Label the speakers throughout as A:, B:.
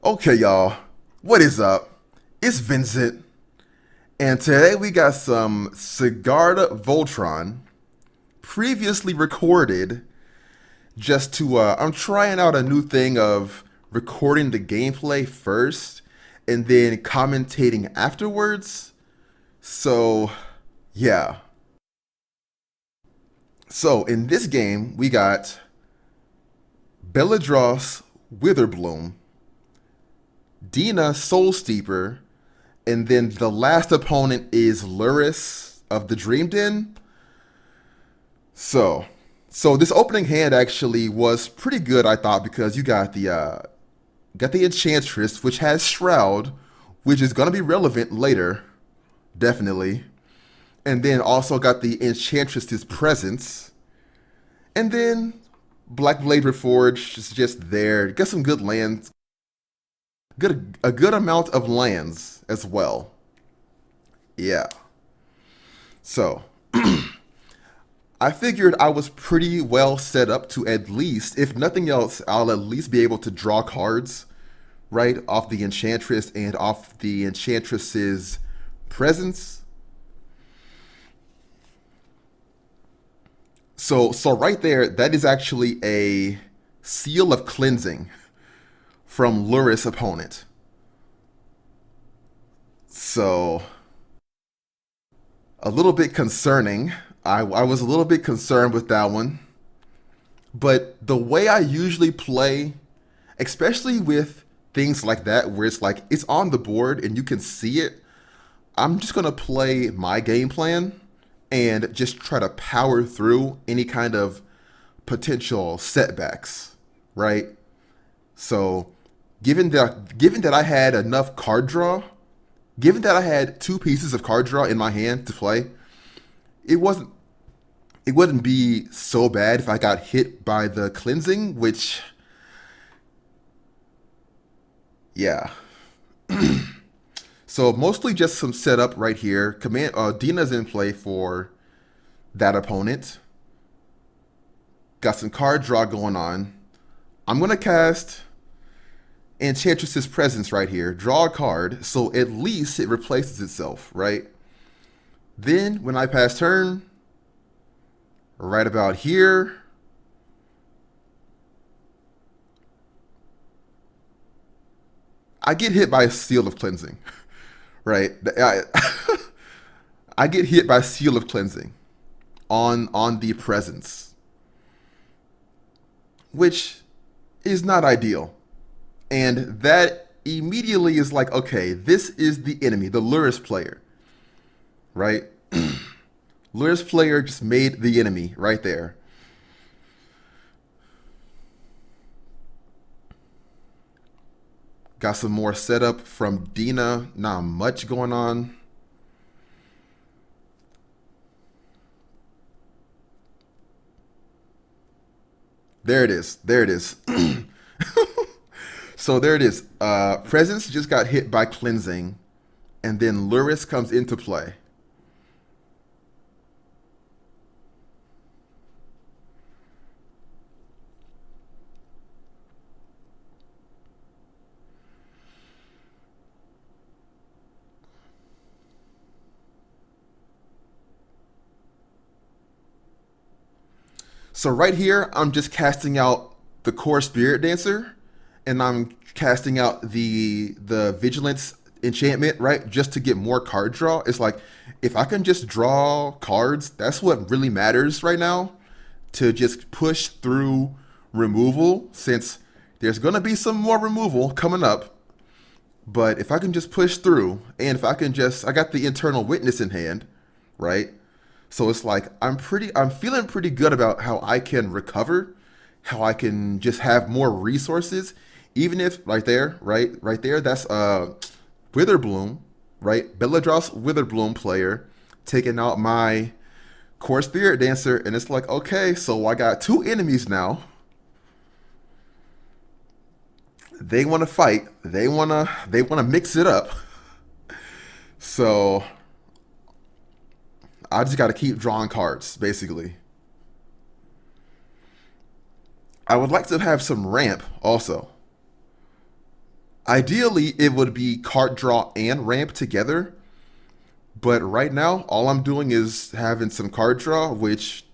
A: Okay, y'all, what is up? It's Vincent, and today we got some SIGARDA VOLTRON, previously recorded just to, I'm trying out a new thing of recording the gameplay first and then commentating afterwards. So, yeah. So, in this game, we got Belladros Witherbloom, Dina Soul Steeper, and then the last opponent is Lurrus of the Dream Den. So, so this opening hand actually was pretty good, I thought, because you got the Enchantress, which has Shroud, which is gonna be relevant later, definitely. And then also got the Enchantress's Presence, and then Black Blade Reforged is just there. Got some good lands, good a good amount of lands as well. Yeah. So I figured I was pretty well set up to at least, if nothing else, I'll at least be able to draw cards right off the Enchantress and off the Enchantress's presence. So right there, that is actually a seal of cleansing from Lurrus opponent. So a little bit concerning. I was a little bit concerned with that one. But the way I usually play, especially with things like that, where it's like it's on the board and you can see it, I'm just going to play my game plan and just try to power through any kind of potential setbacks, right? So, given that I had enough card draw, given that I had two pieces of card draw in my hand to play, it wasn't it wouldn't be so bad if I got hit by the cleansing, which, yeah. So mostly just some setup right here. Command Dina's in play for that opponent. Got some card draw going on. I'm gonna cast Enchantress's Presence right here. Draw a card, so at least it replaces itself, right? Then when I pass turn, right about here, I get hit by a seal of cleansing, right? I get hit by seal of cleansing on the presence, which is not ideal. And that immediately is like, okay, this is the enemy, the Lurrus player, right? Lurrus player just made the enemy right there. Got some more setup from Dina. Not much going on. There it is. There it is. So there it is. Presence just got hit by cleansing, and then Lurrus comes into play. So right here, I'm just casting out the core Spirit Dancer, and I'm casting out the Vigilance enchantment, right, just to get more card draw. It's like if I can just draw cards, that's what really matters right now. To just push through removal, since there's gonna be some more removal coming up. But if I can just push through, and if I can just, I got the Internal Witness in hand, right? So it's like I'm feeling pretty good about how I can recover, how I can just have more resources, even if right there, that's Witherbloom, right? Belladros Witherbloom player taking out my core Spirit Dancer, and it's like, okay, so I got two enemies now. They want to fight. They wanna mix it up. So I just got to keep drawing cards, basically. I would like to have some ramp also. Ideally, it would be card draw and ramp together. But right now, all I'm doing is having some card draw, which,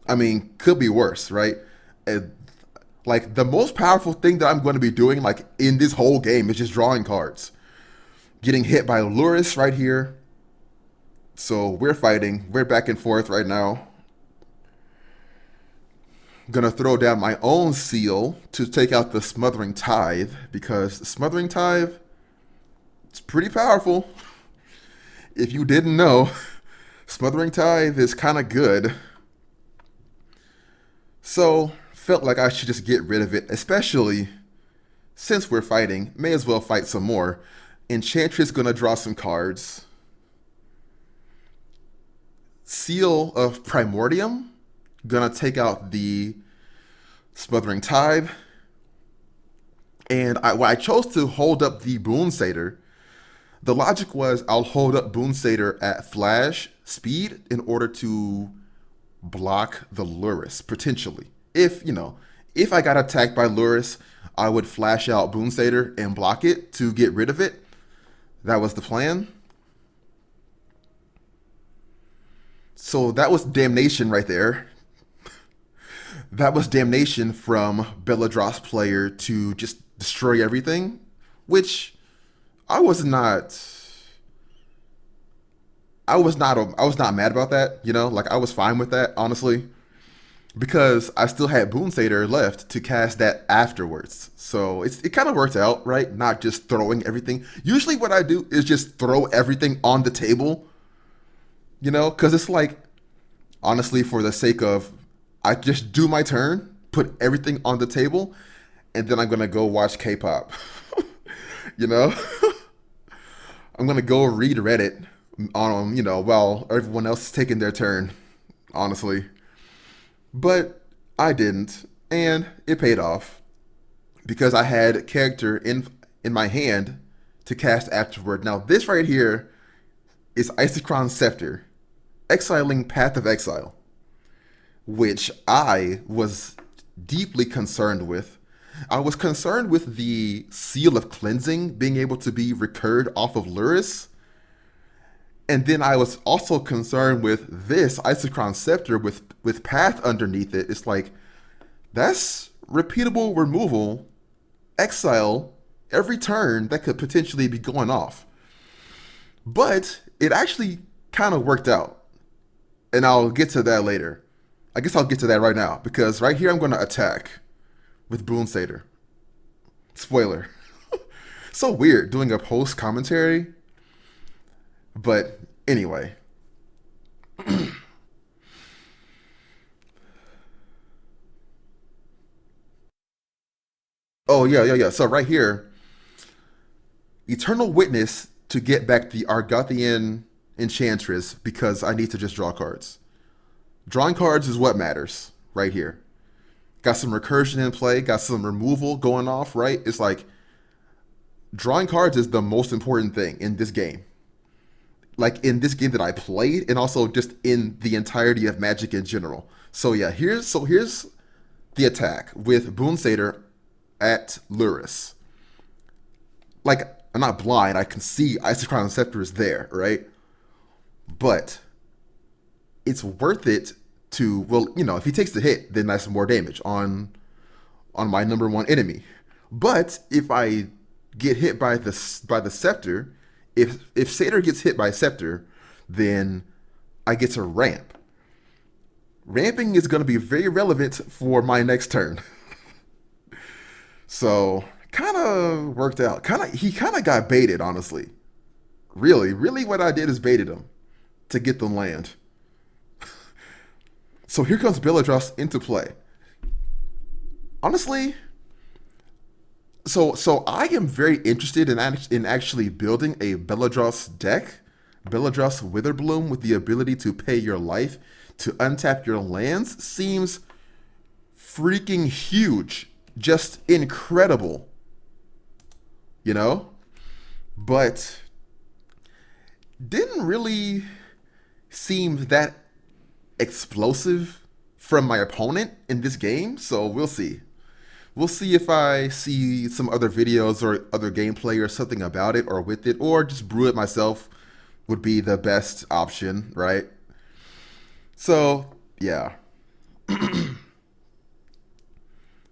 A: I mean, could be worse, right? And, like, the most powerful thing that I'm going to be doing, like, in this whole game is just drawing cards. Getting hit by Lurrus right here. So we're fighting. We're back and forth right now. Gonna throw down my own seal to take out the Smothering Tithe, because Smothering Tithe, it's pretty powerful. If you didn't know, Smothering Tithe is kind of good. So, felt like I should just get rid of it, especially since we're fighting. May as well fight some more. Enchantress gonna draw some cards. Seal of Primordium gonna take out the Smothering Tithe. And I chose to hold up the Boon Satyr. The logic was I'll hold up Boon Satyr at flash speed in order to block the Lurrus, potentially. If I got attacked by Lurrus, I would flash out Boon Satyr and block it to get rid of it. That was the plan. So that was damnation right there. That was damnation from Belladros player to just destroy everything, which I was not. I was not mad about that. Like, I was fine with that, honestly, because I still had Boon Satyr left to cast that afterwards. So it kind of worked out, right? Not just throwing everything. Usually, what I do is just throw everything on the table. Because it's like, honestly, for the sake of, I just do my turn, put everything on the table, and then I'm gonna go watch K-pop. you know, I'm gonna go read Reddit on while everyone else is taking their turn. Honestly, but I didn't, and it paid off because I had character in my hand to cast afterward. Now this right here is Isochron Scepter, exiling Path of Exile, which I was deeply concerned with. I was concerned with the Seal of Cleansing being able to be recurred off of Lurrus. And then I was also concerned with this Isochron Scepter with Path underneath it. It's like, that's repeatable removal, exile, every turn that could potentially be going off. But it actually kind of worked out. And I'll get to that later. I guess I'll get to that right now, because right here I'm going to attack with Boon Satyr. Spoiler. So weird doing a post commentary. But anyway. Oh, yeah. So right here, Eternal Witness to get back the Argothian Enchantress, because I need to just draw cards. Drawing cards is what matters right here. Got some recursion in play, got some removal going off, right? It's like, drawing cards is the most important thing in this game. Like, in this game that I played, and also just in the entirety of Magic in general. So yeah, here's the attack with Boon Satyr at Lurrus. Like, I'm not blind, I can see Isochron Scepter is there, right? But it's worth it to, well, if he takes the hit, then that's more damage on my number one enemy. But if I get hit by the Scepter, if Satyr gets hit by Scepter, then I get to ramp. Ramping is going to be very relevant for my next turn. So, kind of worked out. He kind of got baited, honestly. Really what I did is baited him to get the land. So here comes Belladros into play. Honestly, so I am very interested in actually building a Belladros deck. Belladros Witherbloom with the ability to pay your life to untap your lands seems freaking huge. Just incredible. But didn't really seem that explosive from my opponent in this game, so we'll see. We'll see if I see some other videos or other gameplay or something about it or with it, or just brew it myself would be the best option, right? So yeah.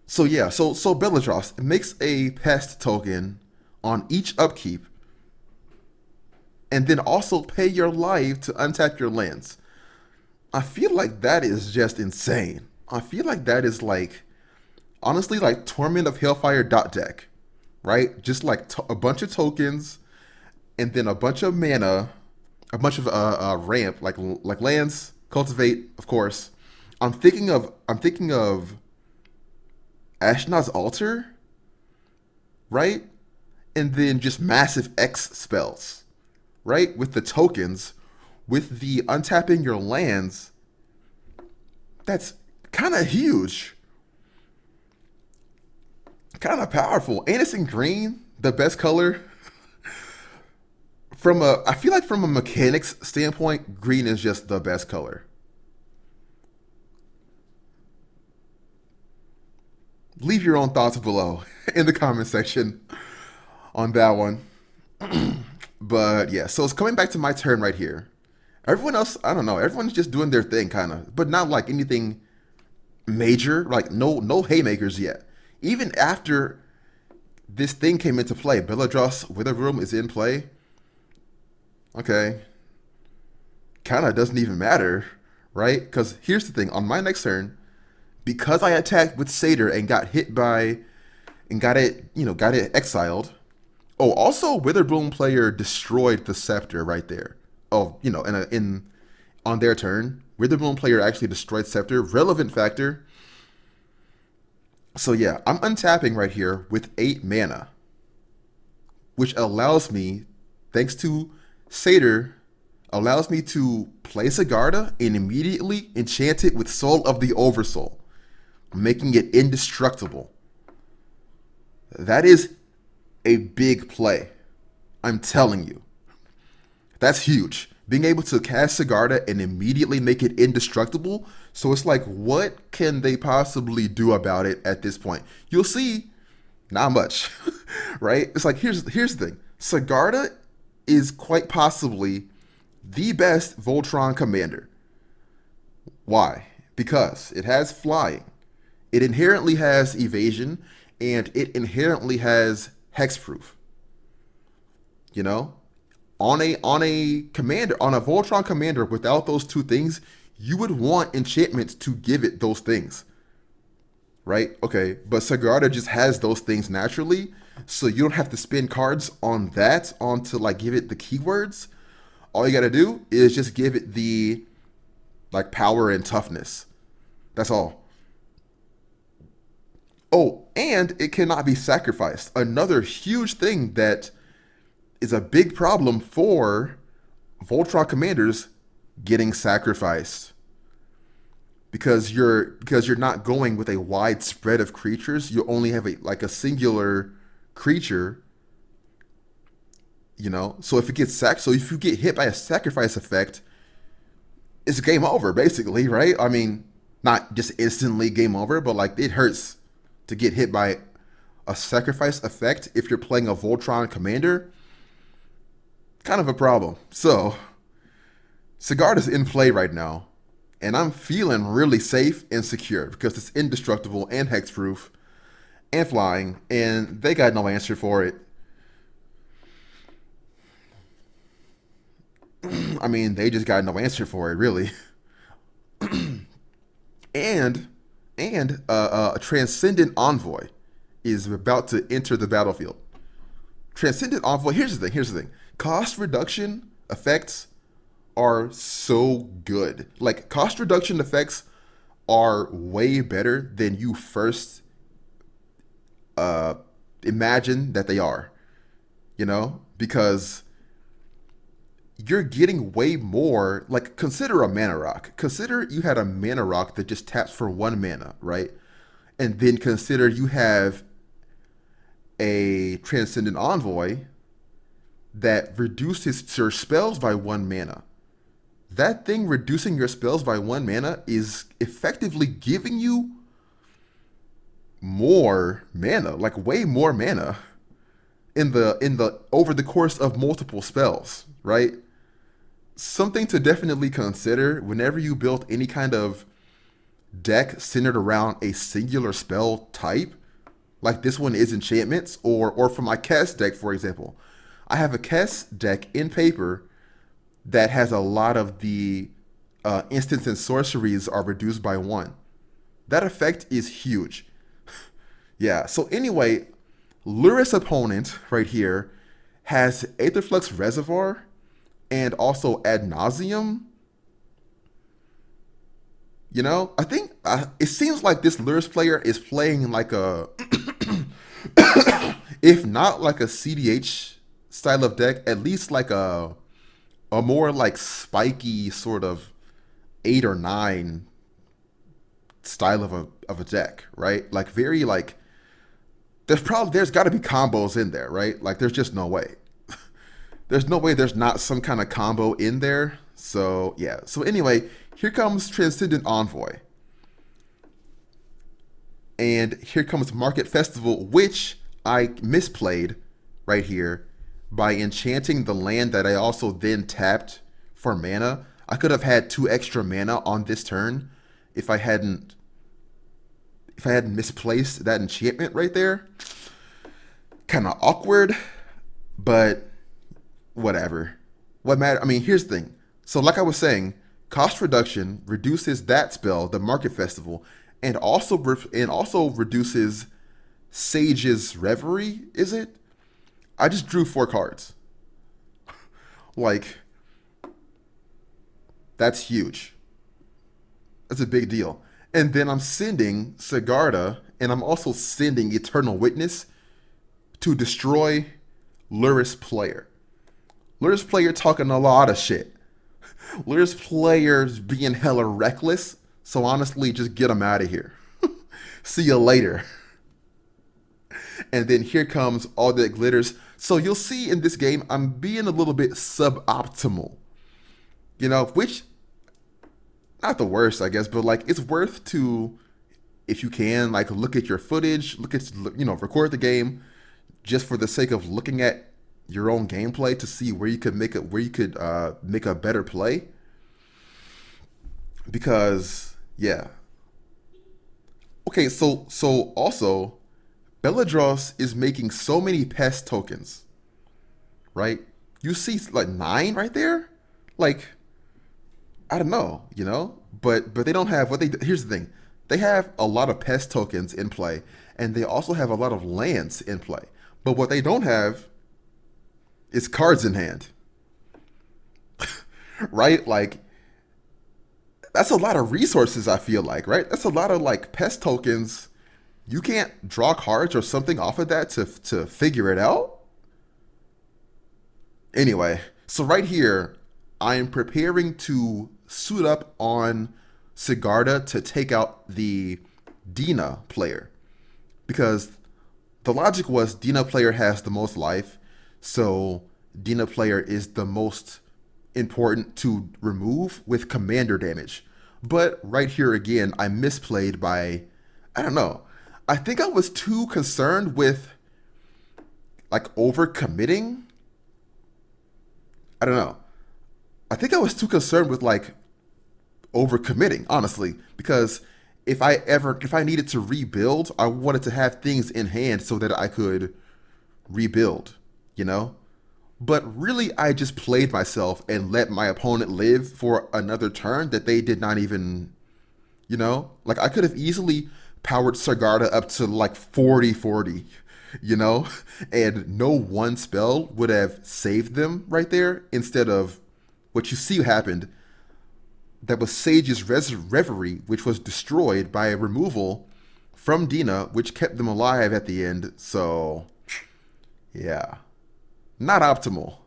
A: So Belladros makes a pest token on each upkeep, and then also pay your life to untap your lands. I feel like that is just insane. I feel like that is like honestly like Torment of Hellfire dot deck, right? Just like a bunch of tokens and then a bunch of mana, a bunch of ramp like lands, cultivate, of course. I'm thinking of Ashnod's Altar, right? And then just massive X spells, right? With the tokens, with the untapping your lands, that's kind of huge, kind of powerful. And it's in green, the best color. I feel like from a mechanics standpoint, green is just the best color. Leave your own thoughts below in the comment section on that one. But yeah, so it's coming back to my turn right here. Everyone else, I don't know. Everyone's just doing their thing, kind of, but not like anything major. Like no haymakers yet. Even after this thing came into play, Belladros Witherbloom is in play. Okay, kind of doesn't even matter, right? Because here's the thing: on my next turn, because I attacked with Satyr and got hit by and got it exiled. Oh, also Witherbloom player destroyed the scepter right there. Oh, in on their turn, Witherbloom player actually destroyed scepter. Relevant factor. So yeah, I'm untapping right here with 8 mana, which allows me, thanks to Satyr, allows me to play SIGARDA and immediately enchant it with Soul of the Oversoul, making it indestructible. That is a big play. I'm telling you. That's huge. Being able to cast SIGARDA and immediately make it indestructible. So it's like, what can they possibly do about it at this point? You'll see, not much, right? It's like, here's the thing. SIGARDA is quite possibly the best Voltron commander. Why? Because it has flying. It inherently has evasion, and it inherently has hexproof. You know? On a Voltron commander without those two things, you would want enchantments to give it those things. Right? Okay, but SIGARDA just has those things naturally, so you don't have to spend cards on that to like give it the keywords. All you gotta do is just give it the like power and toughness. That's all. Oh, and it cannot be sacrificed. Another huge thing that is a big problem for Voltron commanders getting sacrificed. Because you're not going with a wide spread of creatures. You only have a singular creature. So if it gets so if you get hit by a sacrifice effect, it's game over, basically, right? I mean, not just instantly game over, but like it hurts to get hit by a sacrifice effect if you're playing a Voltron commander. Kind of a problem. So SIGARDA's in play right now, and I'm feeling really safe and secure because it's indestructible and hexproof and flying, and they got no answer for it. I mean, they just got no answer for it, really. and a Transcendent Envoy is about to enter the battlefield. Transcendent Envoy, here's the thing. Cost reduction effects are so good. Like, cost reduction effects are way better than you first imagine that they are. Because you're getting way more. Like, consider a mana rock. Consider you had a mana rock that just taps for 1 mana, right? And then consider you have a Transcendent Envoy that reduces your spells by 1 mana. That thing reducing your spells by 1 mana is effectively giving you more mana, like way more mana in the over the course of multiple spells, right? Something to definitely consider whenever you build any kind of deck centered around a singular spell type, like this one is enchantments, or for my Kess deck, for example. I have a Kess deck in paper that has a lot of the instants and sorceries are reduced by one. That effect is huge. Yeah, so anyway, Lurrus opponent right here has Aetherflux Reservoir and also Ad Nauseum. You know, I think it seems like this Lurrus player is playing like a, if not like a CDH style of deck, at least like a more like spiky sort of 8 or 9 style of a deck, right? Like very like there's got to be combos in there, right? Like there's just no way. There's no way there's not some kind of combo in there. So yeah. So anyway, here comes Transcendent Envoy. And here comes Market Festival, which I misplayed right here by enchanting the land that I also then tapped for mana. I could have had 2 extra mana on this turn if I hadn't misplaced that enchantment right there. Kind of awkward, but whatever. What matter? I mean, here's the thing. So like I was saying, cost reduction reduces that spell, the Market Festival, and also reduces Sage's Reverie, is it? I just drew 4 cards. Like, that's huge. That's a big deal. And then I'm sending SIGARDA, and I'm also sending Eternal Witness to destroy Lurrus player. Lurrus player talking a lot of shit. Lurrus players being hella reckless. So honestly, just get them out of here. See you later. And then here comes all that glitters. So you'll see in this game, I'm being a little bit suboptimal. You know, which, not the worst, I guess, but like it's worth to, if you can, like look at your footage, record the game just for the sake of looking at your own gameplay to see where you could make a better play. Because, yeah. Okay, so also, Beladros is making so many pest tokens, right? You see like 9 right there? Like, I don't know, but they don't have here's the thing. They have a lot of pest tokens in play, and they also have a lot of lands in play. But what they don't have is cards in hand. Right? Like, that's a lot of resources, I feel like, right? That's a lot of like pest tokens. You can't draw cards or something off of that to figure it out. Anyway, so right here, I am preparing to suit up on SIGARDA to take out the Dina player. Because the logic was Dina player has the most life, so Dina player is the most important to remove with commander damage. But right here again, I misplayed by, I don't know. I think I was too concerned with like overcommitting. I don't know. I think I was too concerned with like overcommitting, honestly, because if I needed to rebuild, I wanted to have things in hand so that I could rebuild, But really, I just played myself and let my opponent live for another turn that they did not even, Like, I could have easily powered SIGARDA up to like 40-40, And no one spell would have saved them right there instead of what you see happened. That was Sage's Reverie, which was destroyed by a removal from Dina, which kept them alive at the end. So, yeah. Not optimal.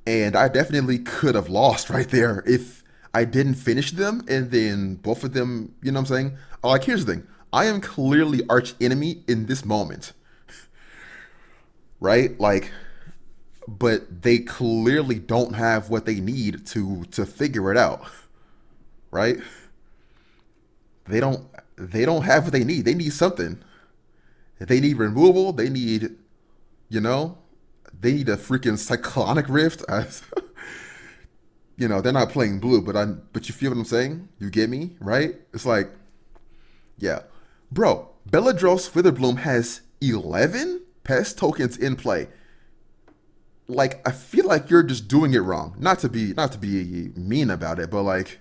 A: And I definitely could have lost right there if I didn't finish them and then both of them, you know what I'm saying? Like, here's the thing. I am clearly arch enemy in this moment. Right? Like, but they clearly don't have what they need to figure it out. Right? They don't they don't have what they need. They need something. They need removal. They need, you know, they need a freaking cyclonic rift. They're not playing blue, but you feel what I'm saying? You get me, right? It's like, yeah. Bro, Beladros Witherbloom has 11 pest tokens in play. Like, I feel like you're just doing it wrong. Not to be mean about it, but like,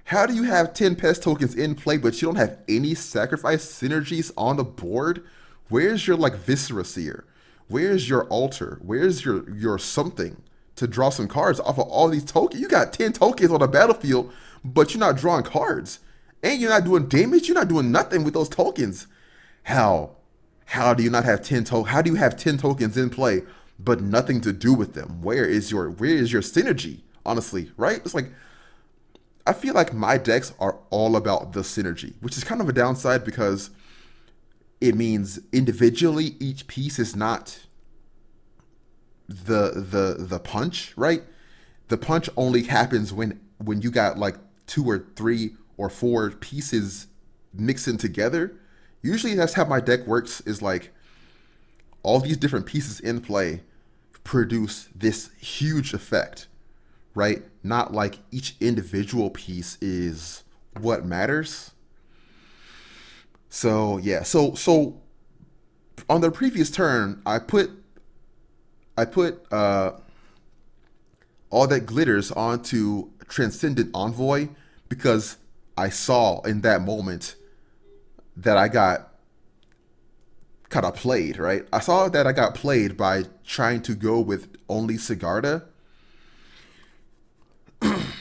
A: how do you have 10 pest tokens in play, but you don't have any sacrifice synergies on the board? Where's your like Viscera Seer? Where's your altar? Where's your something to draw some cards off of all these tokens? You got 10 tokens on the battlefield, but you're not drawing cards. And you're not doing damage, you're not doing nothing with those tokens. How? How do you not have 10 how do you have 10 tokens in play but nothing to do with them? Where is your synergy? Honestly, right? It's like I feel like my decks are all about the synergy, which is kind of a downside because it means individually each piece is not the punch, right? The punch only happens when you got like 2 or 3 or 4 pieces mixing together. Usually that's how my deck works, is like all these different pieces in play produce this huge effect, right? Not like each individual piece is what matters. So yeah, so on the previous turn, I put all that glitters onto Transcendent Envoy because I saw in that moment that I got kind of played, right? I saw that I got played by trying to go with only SIGARDA.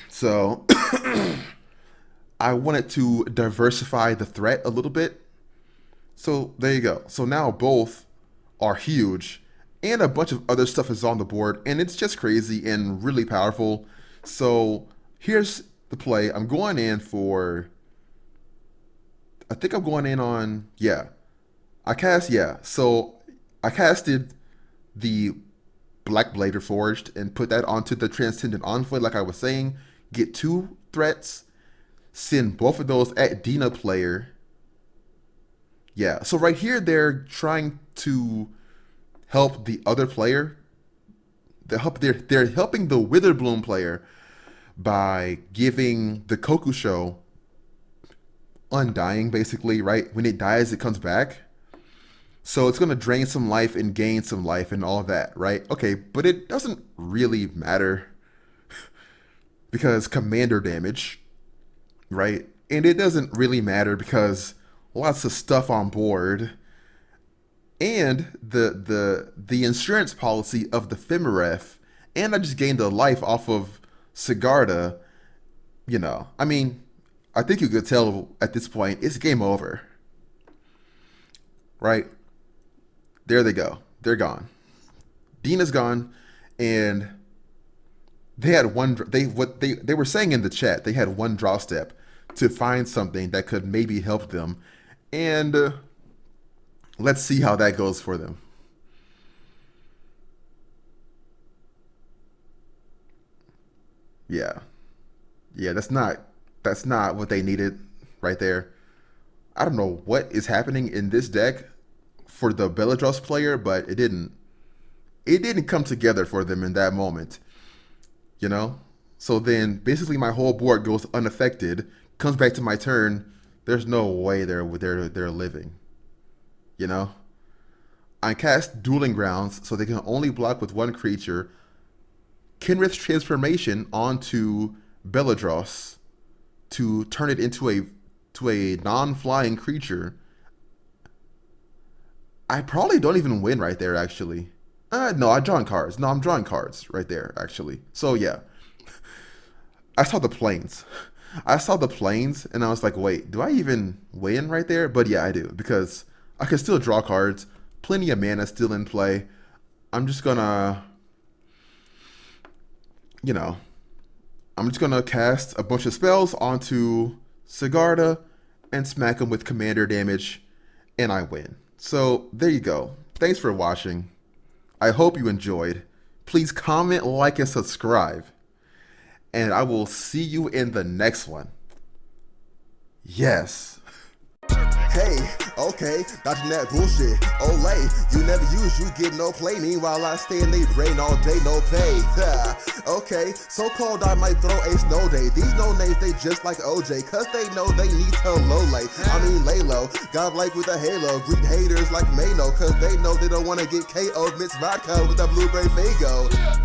A: So I wanted to diversify the threat a little bit. So there you go. So now both are huge, and a bunch of other stuff is on the board, and it's just crazy and really powerful. So here's the play. I'm going in for. I think I'm going in on, yeah. So I casted the Black Blader Forged and put that onto the Transcendent Envoy, like I was saying. Get 2 threats, send both of those at Dina player. Yeah, so right here they're trying to help the other player. They're helping the Witherbloom player by giving the Kokusho undying, basically, right? When it dies, it comes back. So it's going to drain some life and gain some life and all that, right? Okay, but it doesn't really matter because commander damage, right? And it doesn't really matter because lots of stuff on board, and the insurance policy of the Femeref, and I just gained a life off of SIGARDA. I mean, I think you could tell at this point it's game over, right? There they go. They're gone. Dina's gone, and they had one. They were saying in the chat, they had one draw step to find something that could maybe help them, and let's see how that goes for them. Yeah, yeah. That's not what they needed right there. I don't know what is happening in this deck for the Beladros player, but it didn't come together for them in that moment, you know? So then basically my whole board goes unaffected, comes back to my turn. There's no way they're living, you know? I cast Dueling Grounds so they can only block with one creature. Kenrith's Transformation onto Beladros to turn it into a non-flying creature. I probably don't even win right there, actually. No, I'm drawing cards. No, I'm drawing cards right there, actually. So, yeah. I saw the planes. I saw the planes, and I was like, wait, do I even win right there? But yeah, I do, because I can still draw cards. Plenty of mana still in play. I'm just gonna, you know, I'm just gonna cast a bunch of spells onto SIGARDA and smack him with commander damage, and I win. So there you go. Thanks for watching. I hope you enjoyed. Please comment, like, and subscribe. And I will see you in the next one. Yes.
B: Okay, dodging that bullshit. Olay, you never use, you get no play. Meanwhile, I stay in they brain all day, no pay. Okay, so cold I might throw a snow day. These no names, they just like OJ, cause they know they need to lay low. God like with a halo, greet haters like Mano, cause they know they don't wanna get KO'd. Miss Vodka with a blueberry Fago.